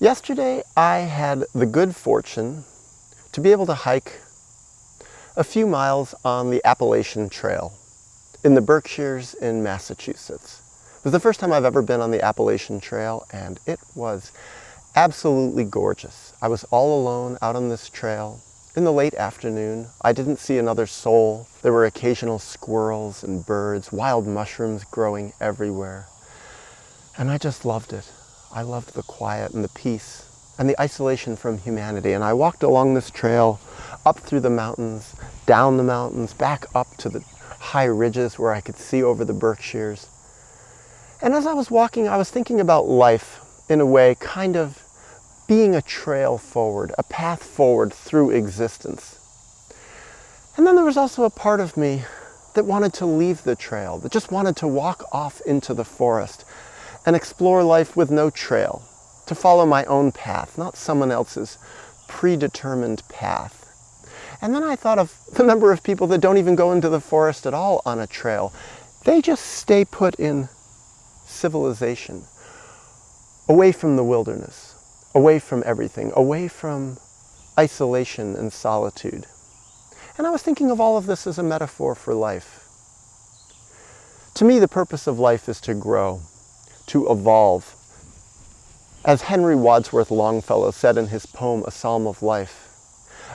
Yesterday, I had the good fortune to be able to hike a few miles on the Appalachian Trail in the Berkshires in Massachusetts. It was the first time I've ever been on the Appalachian Trail, and it was absolutely gorgeous. I was all alone out on this trail in the late afternoon. I didn't see another soul. There were occasional squirrels and birds, wild mushrooms growing everywhere. And I just loved it. I loved the quiet and the peace and the isolation from humanity. And I walked along this trail up through the mountains, down the mountains, back up to the high ridges where I could see over the Berkshires. And as I was walking, I was thinking about life in a way, kind of being a trail forward, a path forward through existence. And then there was also a part of me that wanted to leave the trail, that just wanted to walk off into the forest and explore life with no trail, to follow my own path, not someone else's predetermined path. And then I thought of the number of people that don't even go into the forest at all on a trail. They just stay put in civilization, away from the wilderness, away from everything, away from isolation and solitude. And I was thinking of all of this as a metaphor for life. To me, the purpose of life is to grow, to evolve. As Henry Wadsworth Longfellow said in his poem, A Psalm of Life,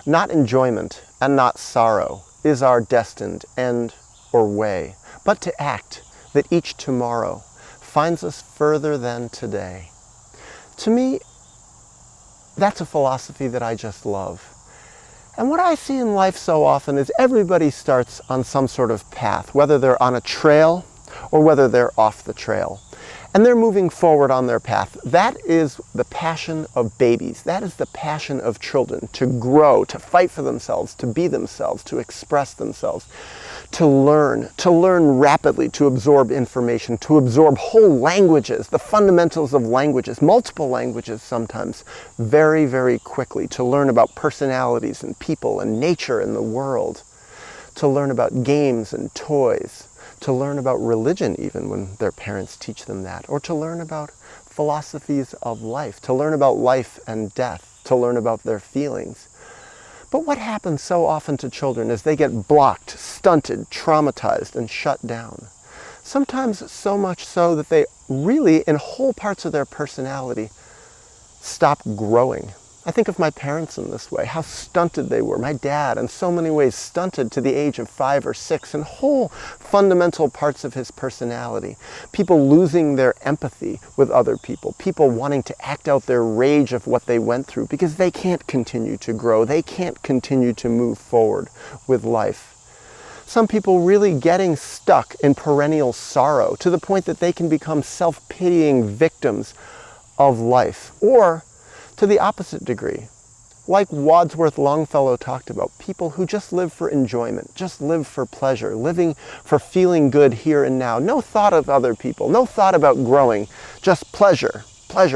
not enjoyment and not sorrow is our destined end or way, but to act that each tomorrow finds us further than today. To me, that's a philosophy that I just love. And what I see in life so often is everybody starts on some sort of path, whether they're on a trail or whether they're off the trail. And they're moving forward on their path. That is the passion of babies. That is the passion of children, to grow, to fight for themselves, to be themselves, to express themselves, to learn rapidly, to absorb information, to absorb whole languages, the fundamentals of languages, multiple languages sometimes, very, very quickly, to learn about personalities and people and nature and the world, to learn about games and toys, to learn about religion even when their parents teach them that, or to learn about philosophies of life, to learn about life and death, to learn about their feelings. But what happens so often to children is they get blocked, stunted, traumatized, and shut down. Sometimes so much so that they really, in whole parts of their personality, stop growing. I think of my parents in this way, how stunted they were. My dad, in so many ways, stunted to the age of 5 or 6 in whole fundamental parts of his personality. People losing their empathy with other people. People wanting to act out their rage of what they went through because they can't continue to grow. They can't continue to move forward with life. Some people really getting stuck in perennial sorrow to the point that they can become self-pitying victims of life. Or to the opposite degree, like Wadsworth Longfellow talked about, people who just live for enjoyment, just live for pleasure, living for feeling good here and now. No thought of other people, no thought about growing, just pleasure,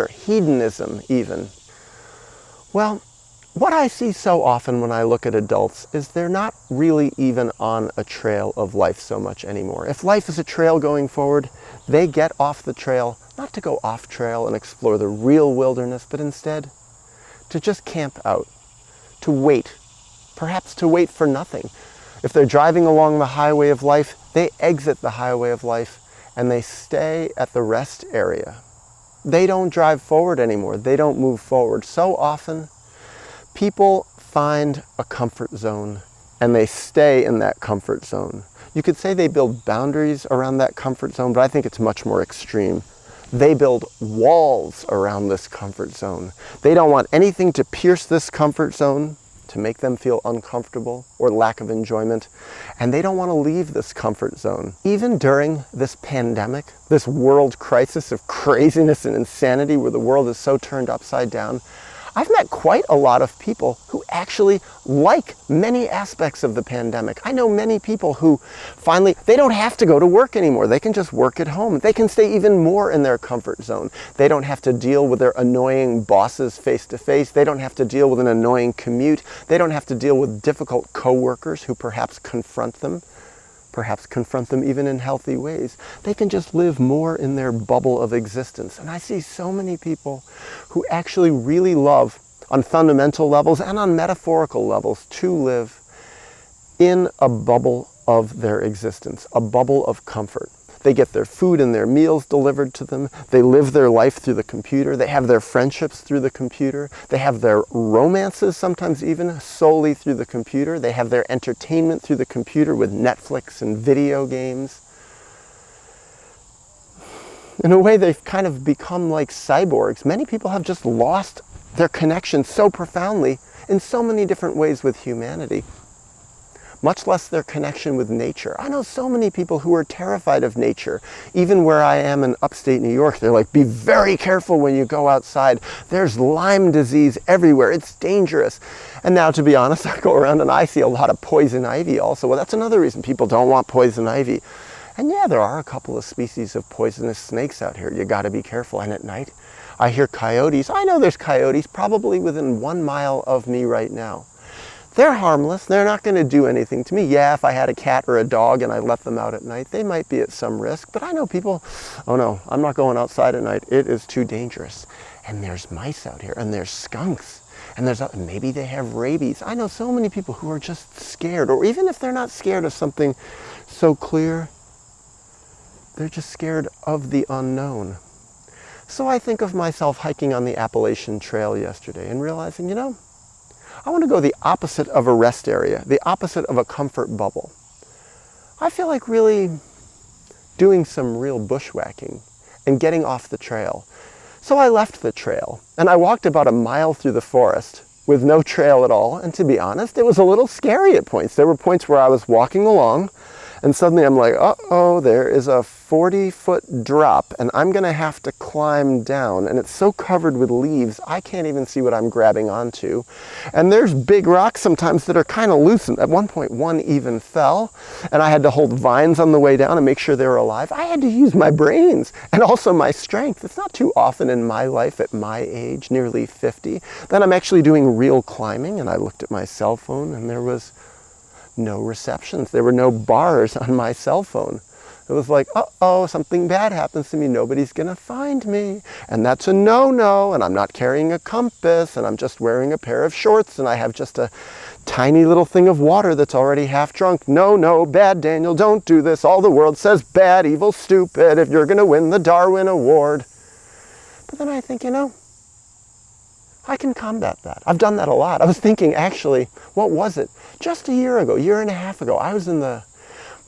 hedonism even. Well, what I see so often when I look at adults is they're not really even on a trail of life so much anymore. If life is a trail going forward, they get off the trail, not to go off trail and explore the real wilderness, but instead to just camp out, to wait, perhaps to wait for nothing. If they're driving along the highway of life, they exit the highway of life and they stay at the rest area. They don't drive forward anymore. They don't move forward. So often, people find a comfort zone and they stay in that comfort zone. You could say they build boundaries around that comfort zone, but I think it's much more extreme. They build walls around this comfort zone. They don't want anything to pierce this comfort zone, to make them feel uncomfortable or lack of enjoyment. And they don't want to leave this comfort zone. Even during this pandemic, this world crisis of craziness and insanity where the world is so turned upside down, I've met quite a lot of people who actually like many aspects of the pandemic. I know many people who finally, they don't have to go to work anymore. They can just work at home. They can stay even more in their comfort zone. They don't have to deal with their annoying bosses face to face. They don't have to deal with an annoying commute. They don't have to deal with difficult coworkers who perhaps confront them. perhaps confront them even in healthy ways. They can just live more in their bubble of existence. And I see so many people who actually really love, on fundamental levels and on metaphorical levels, to live in a bubble of their existence, a bubble of comfort. They get their food and their meals delivered to them. They live their life through the computer. They have their friendships through the computer. They have their romances, sometimes even solely through the computer. They have their entertainment through the computer with Netflix and video games. In a way, they've kind of become like cyborgs. Many people have just lost their connection so profoundly in so many different ways with humanity, much less their connection with nature. I know so many people who are terrified of nature. Even where I am in upstate New York, they're like, be very careful when you go outside. There's Lyme disease everywhere. It's dangerous. And now, to be honest, I go around and I see a lot of poison ivy also. Well, that's another reason people don't want poison ivy. And yeah, there are a couple of species of poisonous snakes out here. You got to be careful. And at night, I hear coyotes. I know there's coyotes probably within 1 mile of me right now. They're harmless. They're not going to do anything to me. Yeah, if I had a cat or a dog and I let them out at night, they might be at some risk. But I know people, oh no, I'm not going outside at night. It is too dangerous. And there's mice out here, and there's skunks, and maybe they have rabies. I know so many people who are just scared, or even if they're not scared of something so clear, they're just scared of the unknown. So I think of myself hiking on the Appalachian Trail yesterday and realizing, you know, I want to go the opposite of a rest area, the opposite of a comfort bubble. I feel like really doing some real bushwhacking and getting off the trail. So I left the trail and I walked about 1 mile through the forest with no trail at all. And to be honest, it was a little scary at points. There were points where I was walking along and suddenly I'm like, uh-oh, there is a 40-foot drop and I'm going to have to climb down. And it's so covered with leaves, I can't even see what I'm grabbing onto. And there's big rocks sometimes that are kind of loose. And at one point, one even fell. And I had to hold vines on the way down and make sure they were alive. I had to use my brains and also my strength. It's not too often in my life at my age, nearly 50, that I'm actually doing real climbing. And I looked at my cell phone and there was no receptions. There were no bars on my cell phone. It was like, uh-oh, something bad happens to me. Nobody's going to find me. And that's a no-no. And I'm not carrying a compass. And I'm just wearing a pair of shorts. And I have just a tiny little thing of water that's already half drunk. No, no, bad Daniel, don't do this. All the world says bad, evil, stupid, if you're going to win the Darwin Award. But then I think, you know, I can combat that. I've done that a lot. I was thinking, actually, what was it? Just a year and a half ago, I was in the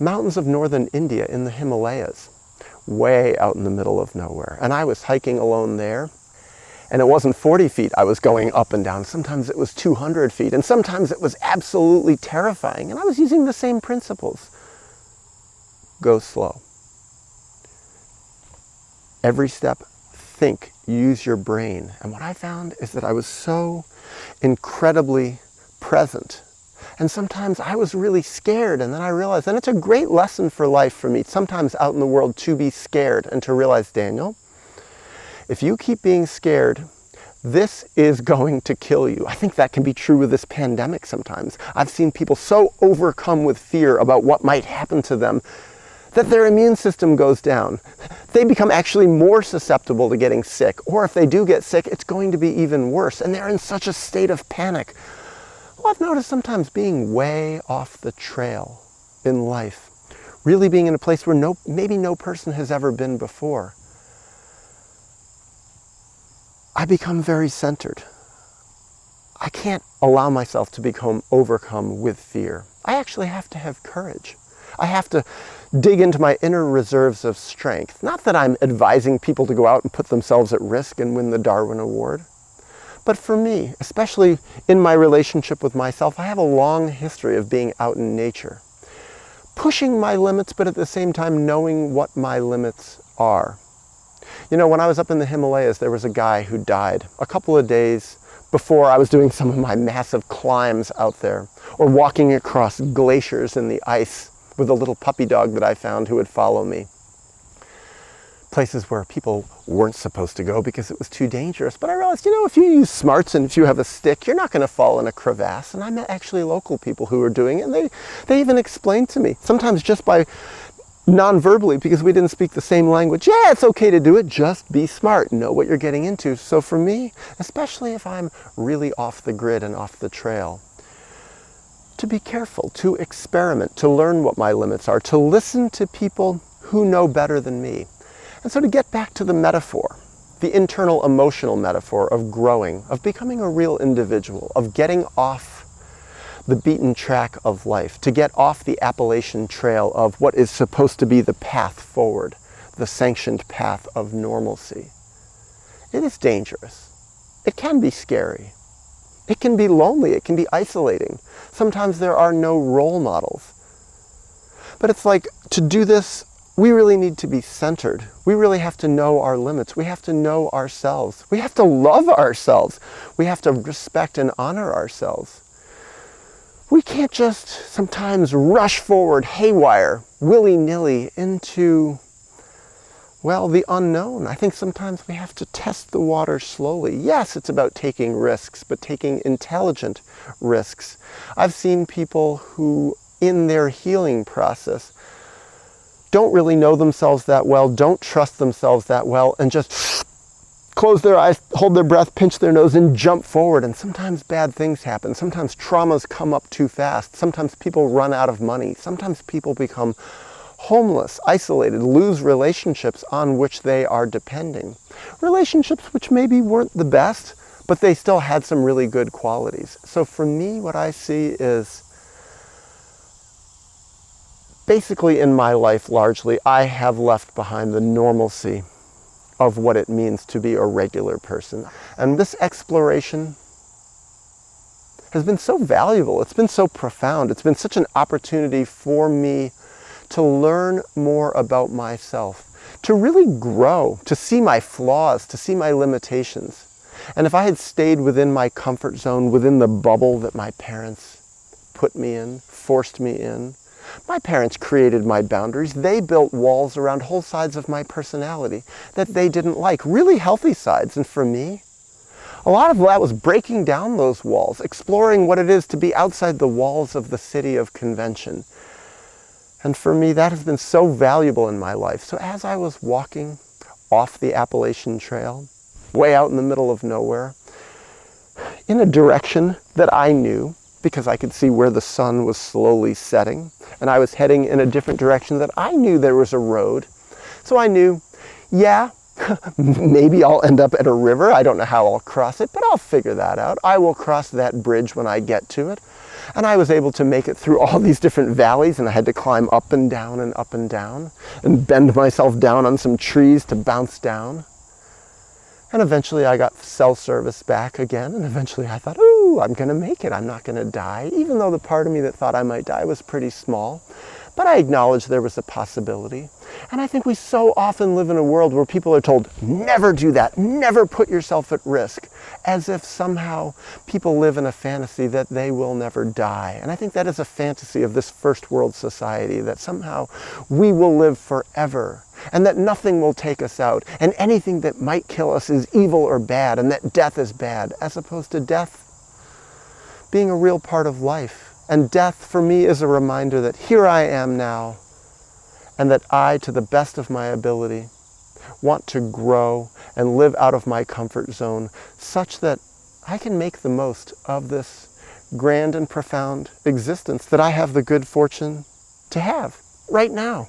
mountains of northern India in the Himalayas, way out in the middle of nowhere. And I was hiking alone there. And it wasn't 40 feet I was going up and down. Sometimes it was 200 feet. And sometimes it was absolutely terrifying. And I was using the same principles. Go slow. Every step, think, use your brain. And what I found is that I was so incredibly present. And sometimes I was really scared, and then I realized, and it's a great lesson for life for me, sometimes out in the world, to be scared and to realize, Daniel, if you keep being scared, this is going to kill you. I think that can be true with this pandemic sometimes. I've seen people so overcome with fear about what might happen to them that their immune system goes down. They become actually more susceptible to getting sick, or if they do get sick, it's going to be even worse, and they're in such a state of panic. Well, I've noticed sometimes being way off the trail in life, really being in a place where maybe no person has ever been before, I become very centered. I can't allow myself to become overcome with fear. I actually have to have courage. I have to dig into my inner reserves of strength. Not that I'm advising people to go out and put themselves at risk and win the Darwin Award. But for me, especially in my relationship with myself, I have a long history of being out in nature. Pushing my limits, but at the same time knowing what my limits are. You know, when I was up in the Himalayas, there was a guy who died a couple of days before I was doing some of my massive climbs out there, or walking across glaciers in the ice with a little puppy dog that I found who would follow me. places where people weren't supposed to go because it was too dangerous. But I realized, if you use smarts and if you have a stick, you're not going to fall in a crevasse. And I met actually local people who were doing it, and they even explained to me, sometimes just by non-verbally, because we didn't speak the same language. Yeah, it's okay to do it, just be smart, know what you're getting into. So for me, especially if I'm really off the grid and off the trail, to be careful, to experiment, to learn what my limits are, to listen to people who know better than me. And so to get back to the metaphor, the internal emotional metaphor of growing, of becoming a real individual, of getting off the beaten track of life, to get off the Appalachian Trail of what is supposed to be the path forward, the sanctioned path of normalcy. It is dangerous. It can be scary. It can be lonely. It can be isolating. Sometimes there are no role models. But it's like, to do this, we really need to be centered. We really have to know our limits. We have to know ourselves. We have to love ourselves. We have to respect and honor ourselves. We can't just sometimes rush forward haywire, willy-nilly into, the unknown. I think sometimes we have to test the water slowly. Yes, it's about taking risks, but taking intelligent risks. I've seen people who, in their healing process, don't really know themselves that well, don't trust themselves that well, and just close their eyes, hold their breath, pinch their nose, and jump forward. And sometimes bad things happen. Sometimes traumas come up too fast. Sometimes people run out of money. Sometimes people become homeless, isolated, lose relationships on which they are depending. Relationships which maybe weren't the best, but they still had some really good qualities. So for me, what I see is, basically in my life largely, I have left behind the normalcy of what it means to be a regular person. And this exploration has been so valuable. It's been so profound. It's been such an opportunity for me to learn more about myself, to really grow, to see my flaws, to see my limitations. And if I had stayed within my comfort zone, within the bubble that my parents put me in, forced me in, my parents created my boundaries. They built walls around whole sides of my personality that they didn't like, really healthy sides. And for me, a lot of that was breaking down those walls, exploring what it is to be outside the walls of the city of convention. And for me, that has been so valuable in my life. So as I was walking off the Appalachian Trail, way out in the middle of nowhere, in a direction that I knew, because I could see where the sun was slowly setting, and I was heading in a different direction that I knew there was a road. So I knew, maybe I'll end up at a river. I don't know how I'll cross it, but I'll figure that out. I will cross that bridge when I get to it. And I was able to make it through all these different valleys, and I had to climb up and down and bend myself down on some trees to bounce down. And eventually I got cell service back again, and eventually I thought, ooh, I'm going to make it. I'm not going to die, even though the part of me that thought I might die was pretty small. But I acknowledged there was a possibility. And I think we so often live in a world where people are told, never do that, never put yourself at risk, as if somehow people live in a fantasy that they will never die. And I think that is a fantasy of this first world society, that somehow we will live forever, and that nothing will take us out, and anything that might kill us is evil or bad, and that death is bad, as opposed to death being a real part of life. And death, for me, is a reminder that here I am now, and that I, to the best of my ability, want to grow and live out of my comfort zone such that I can make the most of this grand and profound existence that I have the good fortune to have right now.